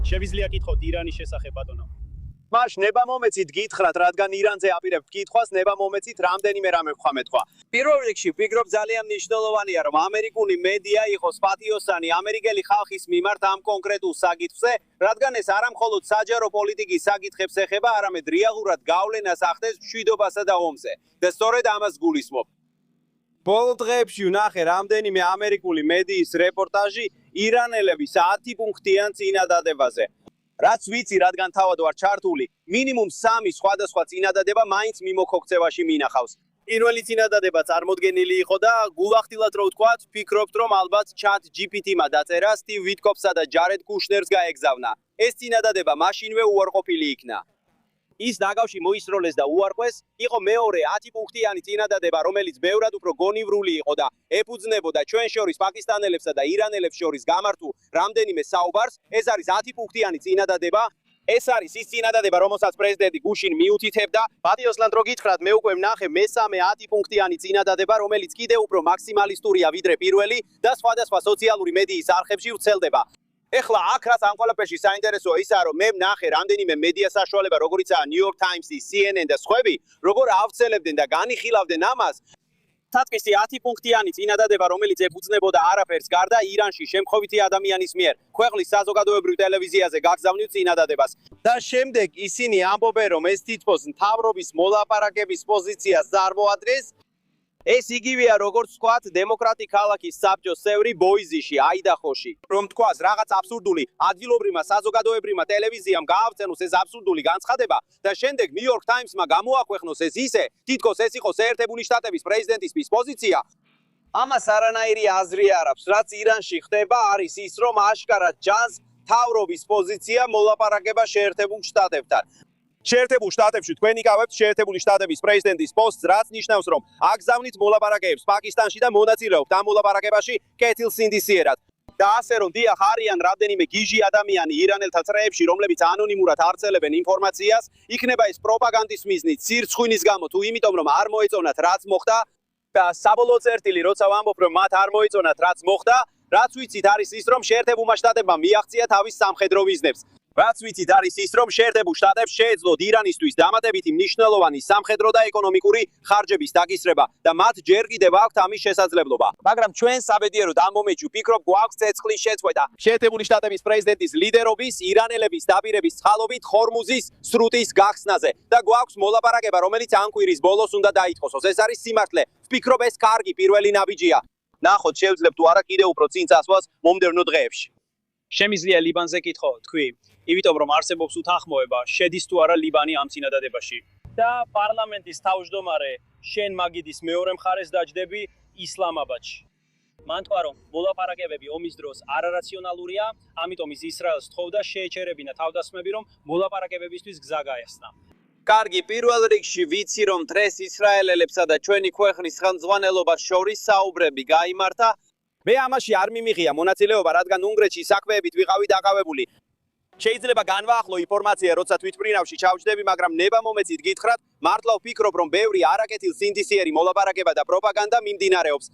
Შევიძლია გითხოთ ირანის შესახებ ბატონო. Маш ნება მომეცით გითხრათ, რადგან ირანზე აპირებთ კითხვას, ნება მომეცით რამდენიმე რამე ვხვა მეთქვა. პირველ რიგში ვფიქრობ ძალიან მნიშვნელოვანია, რომ ამერიკული მედია იყოს პატიოსანი ამერიკელი ხალხის მიმართ ამ კონკრეტულ საკითხზე, რადგან ეს არა მხოლოდ საჯარო პოლიტიკის საკითხებს ეხება, არამედ რეალურად გავლენას ახდენს მშვიდობასა და ომზე. და სწორედ ამას გულისხმობ. ბოლო დღეებში ვნახე რამდენიმე ამერიკული მედიის რეპორტაჟი ირანელების 10 პუნქტიან წინადადებაზე. რაც ვიცი, რადგან თავად ვარ ჩართული, მინიმუმ 3 სხვადასხვა წინადადება მაინც მიმოქოქცევაში მინახავს. პირველი წინადადება წარმოდგენილი იყო და გულახდილად რო ვთქვათ, ვფიქრობთ, რომ ალბათ ChatGPT-მა დაწერა სტივ ვიტკოფსა და ჯარედ კუშნერს გაეგზავნა. ეს წინადადება მაშინვე უარყოფილი იქნა. ის დაგავში მოისროლეს და უარყვეს, იყო მეორე 10 პუნქტიანი წინადადება, რომელიც ბევრად უფრო გონივრული იყო და ეფუძნებოდა ჩვენ შორის პაკისტანელებსა და ირანელებს შორის გამართულ რამდენიმე საუბარს. ეს არის 10 პუნქტიანი წინადადება. ეს არის ის წინადადება, რომელსაც პრეზიდენტი გუშინ მიუთითებდა. პატიოსლად რო გითხრათ, მე უკვე ვნახე მესამე 10 პუნქტიანი წინადადება, რომელიც კიდევ უფრო მაქსიმალისტურია ვიდრე პირველი და სხვადასხვა სოციალური მედიის არხებში ვრცელდება. ეხლა აქ რაც ამ ყველაფერში საინტერესოა ისაა, რომ მე ვნახე რამდენიმე მედია საშუალება, როგორიცაა New York Times-ი, CNN და სხვები, როგორ ავრცელებდნენ და განიხილავდნენ ამას. Საწყისი 10 პუნქტიანი წინადადება, რომელიც ეფუძნებოდა არაფერს გარდა ირანში შემთხვევითი ადამიანის მიერ ქვეყნის საზოგადოებრივ ტელევიზიაზე გაგზავნილ წინადადებას. და შემდეგ ისინი ამბობენ, რომ ეს თითქოს მთავრობის მოლაპარაკების პოზიციას წარმოადგენს. ეს იგივეა, როგორც ვთქვათ, დემოკრატი ქალაქის საბჭოს წევრი ბოიზიში, აიდაჰოში. რომ თქვას, რაღაც აბსურდული ადგილობრივმა საზოგადოებრივმა ტელევიზიამ გაავრცელოს ეს აბსურდული განცხადება და შემდეგ New York Times-მა გამოაქვეყნოს ეს ისე, თითქოს ეს იყოს ერთებული შტატების პრეზიდენტის პოზიცია. ამას არანაირი აზრი არ აქვს, რაც ირანში ხდება, არის ის, რომ აშკარად ჯანს მთავრობის პოზიცია მოლაპარაკება შეერთებულ შტატებთან. შეერთებულ შტატებში თქვენ იკავებთ შეერთებული შტატების პრეზიდენტის პოსტს, რაც ნიშნავს, რომ აგზავნით მოლაპარაკებებს პაკისტანში და მონაწილეობთ ამ მოლაპარაკებაში კეთილ სინდისიერად. და ასე რომ დიახ, არიან რამდენიმე გიჟი ადამიანი ირანელთა წრეებში, რომლებიც ანონიმურად არცელებენ ინფორმაციას, იქნება ეს პროპაგანდის მიზნით, სირცხვინის გამო თუ იმიტომ, რომ არ მოეწონათ რაც მოხდა და საბოლოო წერტილი, როცა ვამბობ, რომ მათ არ მოეწონათ რაც მოხდა, რაც ვიცით არის ის, რომ შეერთებულმა შტატებმა მიაღწია თავის სამხედრო მიზნებს. რაც ვიცით არის ის, რომ შეერთებულ შტატებს შეეძლოთ ირანისთვის დამატებითი მნიშვნელოვანი სამხედრო და ეკონომიკური ხარჯების დაკისრება და მათ ჯერ კიდევ აქვთ ამის შესაძლებლობა. მაგრამ ჩვენ საბედიეროდ ამ მომენტში ვფიქრობ, გვაქვს ცეცხლის შეწყვეტა. შეერთებული შტატების პრეზიდენტის ლიდერობის, ირანელების დაპირების წყალობით ხორმუზის სრუტის გახსნაზე და გვაქვს მოლაპარაკება, რომელიც ამ კვირის ბოლოს უნდა დაიწყოს. ეს არის სიმართლე. ვფიქრობ, ეს კარგი პირველი ნაბიჯია. ნახოთ, შევძლებთ თუ არა კიდევ უფრო წინ წასვლას მომდევნო დღეებში. შემიძლია ლიბანზე კითხო, თქვი, იმიტომ რომ არსებობს უთანხმოება, შედის თუ არა ლიბანი ამ წინადადებაში. და პარლამენტის თავმჯდომარე შენ მაგიდის მეორე მხარეს დაჯდები ისლამაბადში. მან თქვა, რომ მოლაპარაკებები ომის დროს არარაციონალურია, ამიტომ ის ისრაელს თხოვდა შეეჩერებინა თავდასხმები, რომ მოლაპარაკებებისთვის გზა გაეხსნა. კარგი, პირველ რიგში ვიცი, რომ დღეს ისრაელელებსა და ჩვენი ქვეყნის ხელმძღვანელობას შორის საუბრები გაიმართა. მე ამაში არ მიმიღია მონაწილეობა, რადგან უნგრეთში საქმეებით ვიყავი დაკავებული. შეიძლება განვაახლო ინფორმაცია, როცა თვითმფრინავში ჩავჯდები, მაგრამ ნება მომეცით გითხრათ, მართლა ვფიქრობ, რომ ბევრი არაკეთილ სინდისიერი მოლაპარაკება და პროპაგანდა მიმდინარეობს.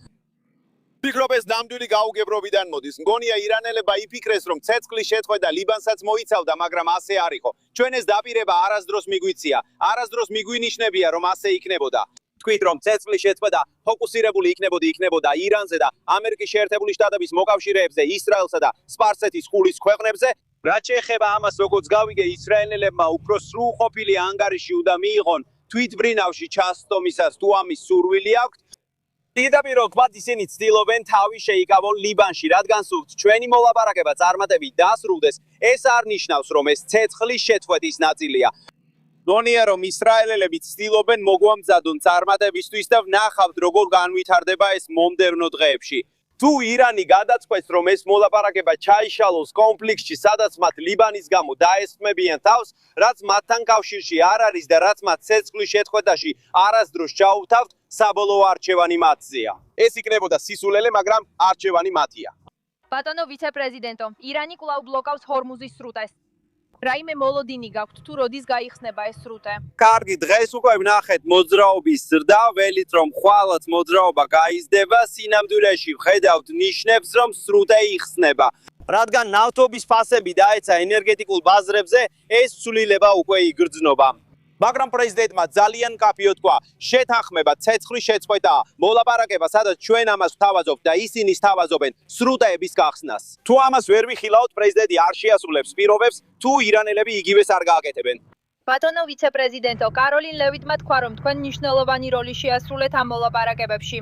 ვფიქრობ, ეს ნამდვილი გაუგებრობიდან მოდის. მგონია ირანელებმა იფიქრეს, რომ ცეცხლის შეწყვეტა ლიბანსაც მოიცავდა, მაგრამ ასე არ იყო. ჩვენ ეს დაპირება არასდროს მიგვიცია. არასდროს მიგვინიშნებია, რომ ასე იქნებოდა. თქვით, რომ ცეცხლის შეწყვეტა ფოკუსირებული იქნებოდა ირანზე და ამერიკის შეერთებული შტატების მოკავშირეებზე, ისრაელსა და სპარსეთის ყულის ქვეყნებზე. რაც შეეხება ამას, როგორც გავიგე, ისრაელელებმა უფრო სრულყოფილი ანგარიში უნდა მიიღონ თვითმფრინავში ჩასწომისას, თუ ამის სურვილი აქვთ. პირდაპირ ვთქვათ, ისინი ცდილობენ თავი შეიკავონ ლიბანში, რადგან სულთ ჩვენი მოლაპარაკება წარმატებით დასრულდეს, ეს არ ნიშნავს, რომ ეს ცეცხლის შეწყვეტის ნაწილია. მგონია, რომ ისრაელელები ცდილობენ მოგვამზადონ წარმატებისთვის და ვნახავთ, როგორ განვითარდება ეს მომდევნო დღეებში. თუ ირანი გადაწყვეტს, რომ ეს მოლაპარაკება ჩაიშალოს კონფლიქტში, სადაც მათ ლიბანის გამო დაესხმებიან თავს, რაც მათთან კავშირში არ არის და რაც მათ ცეცხლის შეწყვეტაში არასდროს ჩაუთავთ, საბოლოო არჩევანი მათზეა. ეს იქნებოდა სისულელე, მაგრამ არჩევანი მათია. ბატონო ვიცე-პრეზიდენტო, ირანი კვლავ ბლოკავს ჰორმუზის სრუტეს. რაიმე მოლოდინი გაქვთ თუ როდის გაიხსნება ეს სრუტე? კარგი, დღეს უკვე ვნახეთ მოძრაობის ზრდა, ველით რომ ხვალაც მოძრაობა გაიზრდება, სინამდვილეში ვხედავთ ნიშნებს, რომ სრუტე იხსნება. რადგან ნავთობის ფასები დაეცა ენერგეტიკულ ბაზრებზე, ეს ცვლილება უკვე იგრძნობა. მაგრამ პრეზიდენტმა ძალიან კაფიო თქვა, შეთანხმება ცეცხლის შეწყვეტაა, მოლაპარაკება, სადაც ჩვენ ამას ვთავაზობთ და ისინი სთავაზობენ სრუტეების გახსნას. თუ ამას ვერ ვიხილავთ, პრეზიდენტი არ შეასრულებს პირობებს, თუ ირანელები იგივეს არ გააკეთებენ. ბატონო ვიცე-პრეზიდენტო, კაროლინ ლევიტმა თქვა, რომ თქვენ მნიშვნელოვანი როლი შეასრულეთ ამ მოლაპარაკებებში.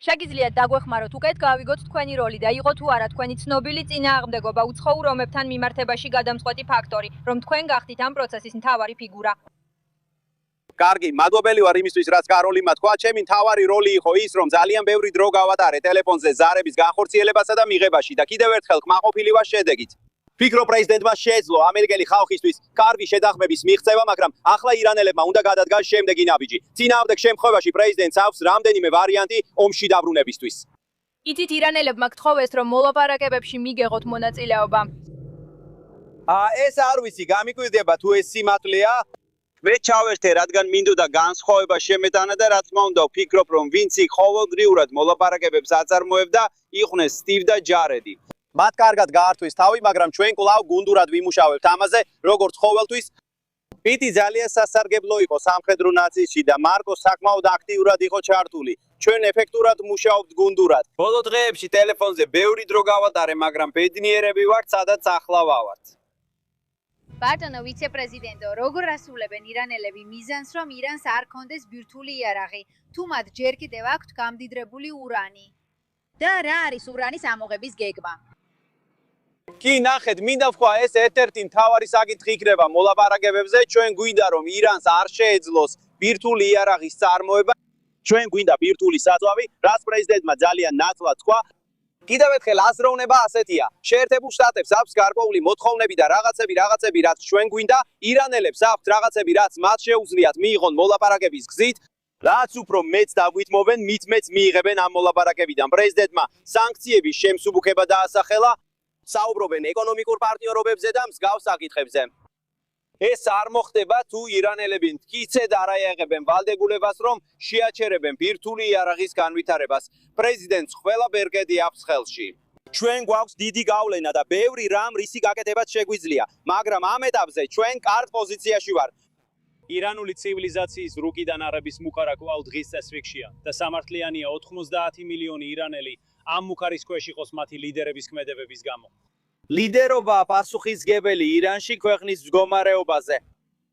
შეგიძლიათ დაგვეხმაროთ უკეთ გავიგოთ თქვენი როლი და იყო თუ არა თქვენი ცნობილი წინააღმდეგობა უცხოურ ომებთან მიმართებაში გადამწყვეტი ფაქტორი, რომ თქვენ გახდით ამ პროცესის მთავარი ფიგურა. კარგი, მადლობელი ვარ იმისთვის, რაც კაროლინმა თქვა, ჩემი მთავარი როლი იყო ის, რომ ძალიან ბევრი დრო გავატარე ტელეფონზე ზარების განხორციელებასა და მიღებაში და კიდევ ერთხელ კმაყოფილი ვარ შედეგით. ფიქრობ პრეზიდენტმა შეეძლო ამერიკელი ხალხისთვის კარგი შეთანხმების მიღწევა, მაგრამ ახლა ირანელებმა უნდა გადადგან შემდეგი ნაბიჯი. წინააღმდეგ შემთხვევაში პრეზიდენტს აქვს რამდენიმე ვარიანტი ომში დაბრუნებისთვის. იცით ირანელებმა გთხოვეს, რომ მოლაპარაკებებში მიგეღოთ მონაწილეობა. ეს არ ვიცი, გამიკვირდება თუ ეს სიმართლეა? მე ჩავერთე, რადგან მინდოდა განსხვავება შემეტანა და რა თქმა უნდა, ვფიქრობ, რომ ვინც იქ ყოველდღიურად მოლაპარაკებებს აწარმოებდა, იყვნენ სტივ და ჯარედი. მათ კარგად გაართვეს თავი, მაგრამ ჩვენ კვლავ გუნდურად ვიმუშავებთ ამაზე, როგორც ყოველთვის. პიტი ძალიან სასარგებლო იყო სამხედრო ნაცისტში და მარკო საკმაოდ აქტიურად იყო ჩართული. ჩვენ ეფექტურად მუშაობთ გუნდურად. ბოლო დღეებში ტელეფონზე ბევრი დრო გავატარე, მაგრამ ბედნიერები ვართ, სადაც ახლა ვავართ. ბატონო ვიცე-პრეზიდენტო, როგორ ასრულებენ ირანელები მიზანს, რომ ირანს არ კონდეს ბირთვული იარაღი, თუ მათ ჯერ კიდევ აქვთ გამდიდრებული ურანი? და რა არის ურანის ამოღების გეგმა? კი, ნახეთ, მინდა ვთქვა, ეს ერთ-ერთი მთავარი საკითხი იქნება მოლაპარაკებებზე. ჩვენ გვინდა, რომ ირანს არ შეეძლოს ბირთვული იარაღის წარმოება. ჩვენ გვინდა ბირთვული საწვავი, რაც პრეზიდენტმა ძალიან ნათლად თქვა. კიდევ ერთხელ აზროვნება ასეთია. შეერთებულ შტატებს აქვს გარკვეული მოთხოვნები და რაღაცები, რაც ჩვენ გვინდა, ირანელებს აქვთ რაღაცები, რაც მათ შეუძლიათ მიიღონ მოლაპარაკების გზით. რაც უფრო მეც დაგვითმობენ, მით მეც მიიღებენ ამ მოლაპარაკებიდან. პრეზიდენტმა სანქციების შემსუბუქება დაასახელა. საუბრობენ ეკონომიკურ პარტნიორობებზე და მსგავს საკითხებზე. ეს არ მოხდება, თუ ირანელები მტკიცედ არ აიაღებენ ვალდებულებას, რომ შეაჩერებენ ბირთვული იარაღის განვითარებას. პრეზიდენტს ყველა ბერკეტი აქვს ხელში. ჩვენ გვაქვს დიდი გავლენა და ბევრი რამ რისი გაკეთებაც შეგვიძლია, მაგრამ ამ ეტაპზე ჩვენ კარგ პოზიციაში ვართ. ირანული ცივილიზაციის რუკიდან არების მუხარა კვლავ დღის წესრიგშია და სამართლიანია 90 მილიონი ირანელი ამ მუხარის ქვეშ იყოს მათი ლიდერების ქმედებების გამო. ლიდერობა პასუხისმგებელი ირანში ქვეყნის მდგომარეობაზე.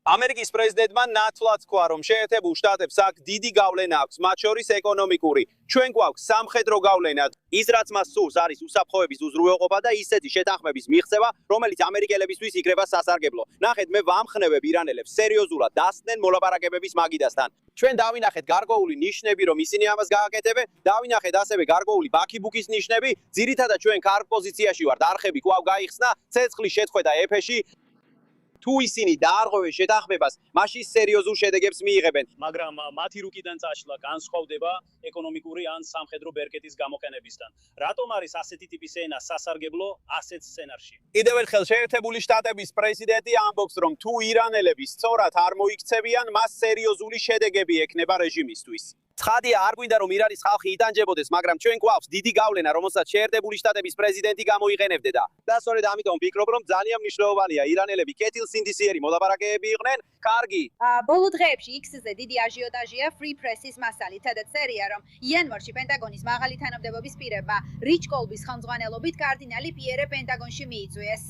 ამერიკის პრეზიდენტმა ნათლად თქვა, რომ შეერთებულ შტატებს აქ დიდი გავლენა აქვს, მათ შორის ეკონომიკური. ჩვენ გვაქვს სამხედრო გავლენა. ის რაც მას სურს არის უსაფრთხოების უზრუნველყოფა და ისეთი შეთანხმების მიღწევა, რომელიც ამერიკელებისთვის იქნება სასარგებლო. ნახეთ, მე ვამხნევებ ირანელებს სერიოზულად დასცნენ მოლაპარაკებების მაგიდასთან. ჩვენ დავინახეთ გარკვეული ნიშნები, რომ ისინი ამას გააკეთებენ, დავინახეთ ასევე გარკვეული ბაქიბუქის ნიშნები, ძირითადად ჩვენ კარგ პოზიციაში ვართ. არხები კვლავ გაიხსნა, ცეცხლის შეწყვეტა ეფეში. თუ ისინი დაარღვევენ შეთანხმებას, მაშინ სერიოზულ შედეგებს მიიღებენ. მაგრამ მათი რუკიდან წაშლა განსხვავდება ეკონომიკური ან სამხედრო ბერკეტის გამოყენებისგან. რატომ არის ასეთი ტიპის ენა სასარგებლო ასეთ სცენარში? კიდევ ერთხელ შეერთებული შტატების პრეზიდენტი ამბობს, რომ თუ ირანელები სწორად არ მოიქცევიან, მას სერიოზული შედეგები ექნება რეჟიმისთვის. ცხადია, არ გვინდა რომ ირანის ხალხი იტანჯებოდეს, მაგრამ ჩვენ გვაქვს დიდი გავლენა, რომელსაც შეერთებული შტატების პრეზიდენტი გამოიყენებდა. და სწორედ ამიტომ ვფიქრობ, რომ ძალიან მნიშვნელოვანია ირანელები კეთილსინდისიერი მოლაპარაკებები იყვნენ. კარგი. ბოლო დღეებში X-ზე დიდი აჟიოტაჟია Free Press-ის მასალით, სადაც წერია, რომ იანვარში პენტაგონის მაღალი თანამდებობის პირებმა რიჩ კოლბის ხელმძღვანელობით კარდინალი პიერე პენტაგონში მიიწვიეს.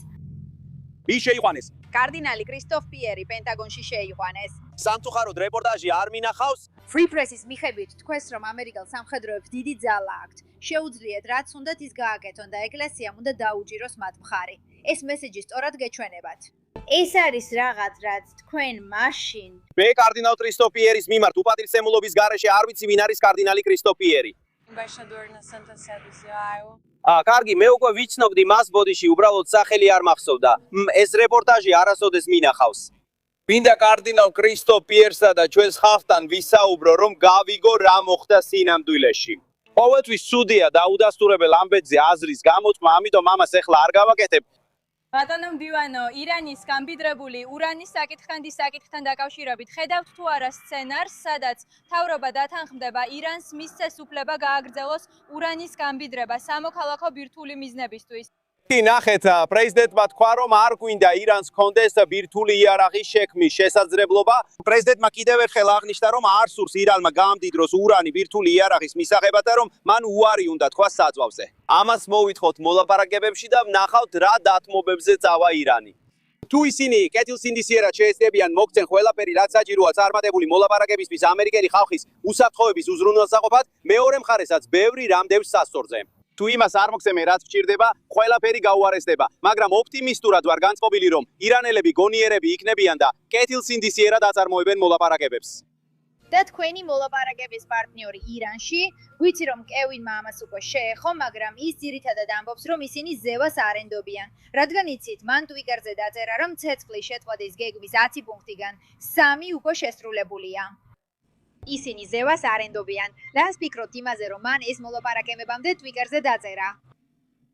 ვის შეიყვანეს? კარდინალი კრისტოფ პიერი პენტაგონში შეიყვანეს. სამწუხაროდ რეპორტაჟი არ მინახავს. Free Press-ის მიხედვით თქვენს, რომ ამერიკელ სამხედროებს დიდი ძალა აქვთ. შეუძლიათ რაც უნდათ ის გააკეთონ და ეკლესიამ უნდა დაუჭიროს მათ მხარი. ეს მესეჯი სწორად გეჩვენებათ. ეს არის რაღაც, რაც თქვენ მაშინ მე კარდინალ კრისტოფ პიერის მიმართ უპატივცემულობის გარეშე არ ვიცი ვინ არის კარდინალი კრისტოფ პიერი. კარგი, მე უკვე ვიცნობდი მას ბოდიში, უბრალოდ სახელი არ მახსოვდა. ეს რეპორტაჟი არასოდეს მინახავს. მინდა კარდინალ კრისტოფ პიერსა და ჩვენს ხალხთან ვისაუბრო, რომ გავიგო რა მოხდა სინამდვილეში. ყოველთვის ცუდია დაუდასტურებელ ამბედზე აზრის გამოთქმა, ამიტომ ამას ეხლა არ გავაკეთებ. ბატონო მდივანო, ირანის გამდიდრებული ურანის საკითხთან დაკავშირებით ხედავთ თუ არა სცენარს, სადაც მთავრობა დათანხმდება ირანს მისცეს უფლება გააგრძელოს ურანის გამდიდრება სამოქალაქო ბირთვული მიზნებისთვის. ნახეთ, პრეზიდენტმა თქვა, რომ არ გვინდა ირანს ჰქონდეს ბირთვული იარაღის შექმნის შესაძლებლობა. პრეზიდენტმა კიდევ ერთხელ აღნიშნა, რომ არ სურს ირანმა გამდიდროს ურანი ბირთვული იარაღის მისაღებად და რომ მან უარი უნდა თქვას საძვალზე. ამას მოვითხოვთ მოლაპარაკებებში და ვნახავთ რა დათმობებზე წავა ირანი. თუ ისინი კეთილსინდისიერად შეეცდებიან მოგცენ ყველაფერი, რაც საჭიროა წარმატებული მოლაპარაკებისთვის ამერიკელი ხალხის უსაფრთხოების უზრუნველსაყოფად, მეორე მხარესაც ბევრი რამ დევს სასწორზე. თუ იმას არ მოგცემენ, რაც გჭირდება, ყველაფერი გაუარესდება, მაგრამ ოპტიმისტურად ვარ განწყობილი, რომ ირანელები გონიერები იქნებიან და კეთილსინდისიერად აწარმოებენ მოლაპარაკებებს. და თქვენი მოლაპარაკების პარტნიორი ირანში, ვიცი რომ კევინმა ამას უკვე შეეხო, მაგრამ ის ძირითადად ამბობს, რომ ისინი ზევას არ ენდობიან, რადგან იცით, მან ტვიტერზე დაწერა, რომ ცეცხლის შეწყვეტის გეგმის 10 პუნქტიდან 3 უკვე შესრულებულია. ისინი ზევას არ ენდობიან. რას ფიქრობთ იმაზე, რომ მან ეს მოლაპარაკებებამდე ტვიტერზე დაწერა?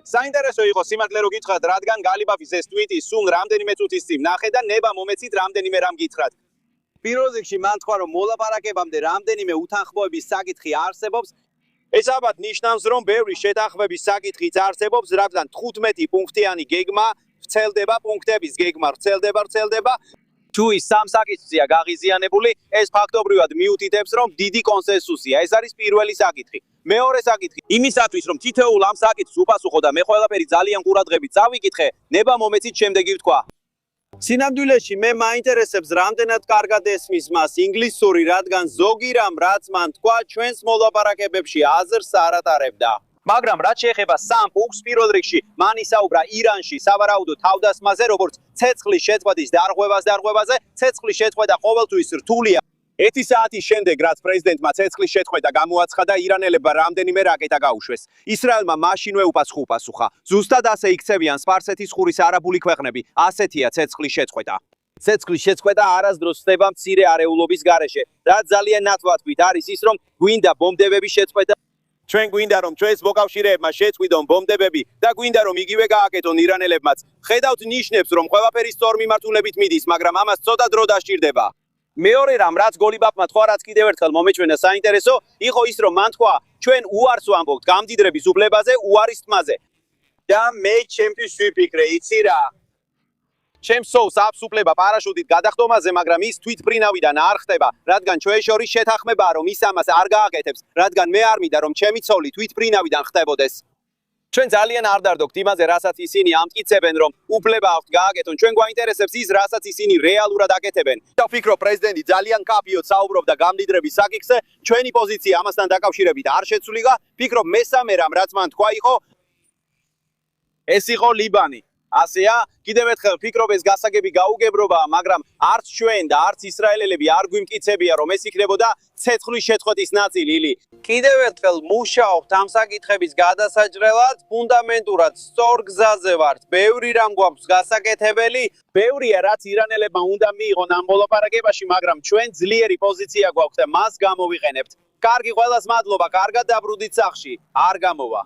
საინტერესო იყო სიმართლე რო გითხრათ, რადგან გალიბაფის ეს ტვიტი სულ რამდენიმე წუთის წინ ნახე და ნება მომეცით რამდენიმე რამ გითხრათ. პირველ რიგში მან თქვა, რომ მოლაპარაკებამდე რამდენიმე უთანხმოების საკითხი არსებობს. ეს ალბათ ნიშნავს, რომ ბევრი შეთანხმების საკითხიც არსებობს, რადგან 15 პუნქტიანი გეგმა ვრცელდება, პუნქტების გეგმა ვრცელდება. თუ ის სამ საკითხია გაღიზიანებული, ეს ფაქტობრივად მიუთითებს, რომ დიდი კონსენსუსია. ეს არის პირველი საკითხი. მეორე საკითხი, იმისათვის, რომ თითოეულ ამ საკითხს უპასუხო და მე ყველაფერი ძალიან ყურადღებით წავიკითხე, ნება მომეცით შემდეგი ვთქვა. სინამდვილეში მე მაინტერესებს, რამდენად კარგად ესმის მას ინგლისური, რადგან ზოგი რამ, რაც მან თქვა, ჩვენს მოლაპარაკებებში აზრს არ ატარებდა. მაგრამ რაც შეეხება სამ პუნქტს, პირველ რიგში მან ისაუბრა ირანში სავარაუდო თავდასხმაზე, როგორც ცეცხლის შეწყვეტის დარღვევაზე. ცეცხლის შეწყვეტა ყოველთვის რთულია. 1 საათის შემდეგ, რაც პრეზიდენტმა ცეცხლის შეწყვეტა გამოაცხადა, ირანელებმა რამდენიმე რაკეტა გაუშვეს. ისრაელმა მაშინვე უპასუხა. ზუსტად ასე იქცევიან სპარსეთის ყურის არაბული ქვეყნები. ასეთია ცეცხლის შეწყვეტა. ცეცხლის შეწყვეტა არასდროს ხდება მცირე არეულობის გარეშე. რაც ძალიან ნათლად ვით არის ის, რომ გვინდა ბომბდების შეწყვეტა. ჩვენ გვინდა რომ ჩვენს მოკავშირეებმა შეწყვიტონ ბომბდები და გვინდა რომ იგივე გააკეთონ ირანელებმაც. ხედავთ ნიშნებს რომ ყველაფერი სწორ მიმართულებით მიდის, მაგრამ ამას ცოტა დრო დასჭირდება. მეორე რამ, რაც გოლიბაფმა თქვა, რაც კიდევ ერთხელ მომეჩვენა საინტერესო, იყო ის რომ მან თქვა, ჩვენ უარს ვამბობთ გამდიდრების უფლებაზე, უარის თმაზე. და მე ჩემთვის ვიფიქრე, იცი რა? ჩემს სოუს აქვს უფლება პარაშუტით გადახდომაზე, მაგრამ ის თვითმფრინავიდან არ ხდება, რადგან ჩვენ შორის შეთანხმებაა, რომ ის ამას არ გააკეთებს, რადგან მე არ მინდა, რომ ჩემი ცოლი თვითმფრინავიდან ხდებოდეს. ჩვენ ძალიან არ დარდოქთ იმაზე, რასაც ისინი ამტკიცებენ, რომ უფლება აქვთ გააკეთონ. ჩვენ გვაინტერესებს ის, რასაც ისინი რეალურად აკეთებენ. და ვფიქრობ, პრეზიდენტი ძალიან კაფიოდ საუბრობდა გამდიდრების საკითხზე, ჩვენი პოზიცია ამასთან დაკავშირებით არ შეცვლია. ვფიქრობ, მესამე რამ, რაც მან თქვა იყო, ეს იყო ლიბანი. ასეა, კიდევ ერთხელ ვფიქრობ, ეს გასაგები გაუგებრობაა, მაგრამ არც ჩვენ და არც ისრაელელები არ გვიმტკიცებია, რომ ეს იქნებოდა ცეცხლის შეწყვეტის ნაწილი. კიდევ ერთხელ მუშაობთ ამ საკითხების გადასაჭრელად, ფუნდამენტურად სწორ გზაზე ვართ. ბევრი რამ გვაქვს გასაკეთებელი, ბევრია რაც ირანელებმა უნდა მიიღონ ამ მოლაპარაკებაში, მაგრამ ჩვენ ძლიერი პოზიცია გვაქვს და მას გამოვიყენებთ. კარგი, ყველას მადლობა, კარგად დაბრუნდით სახლში. არ გამოვა.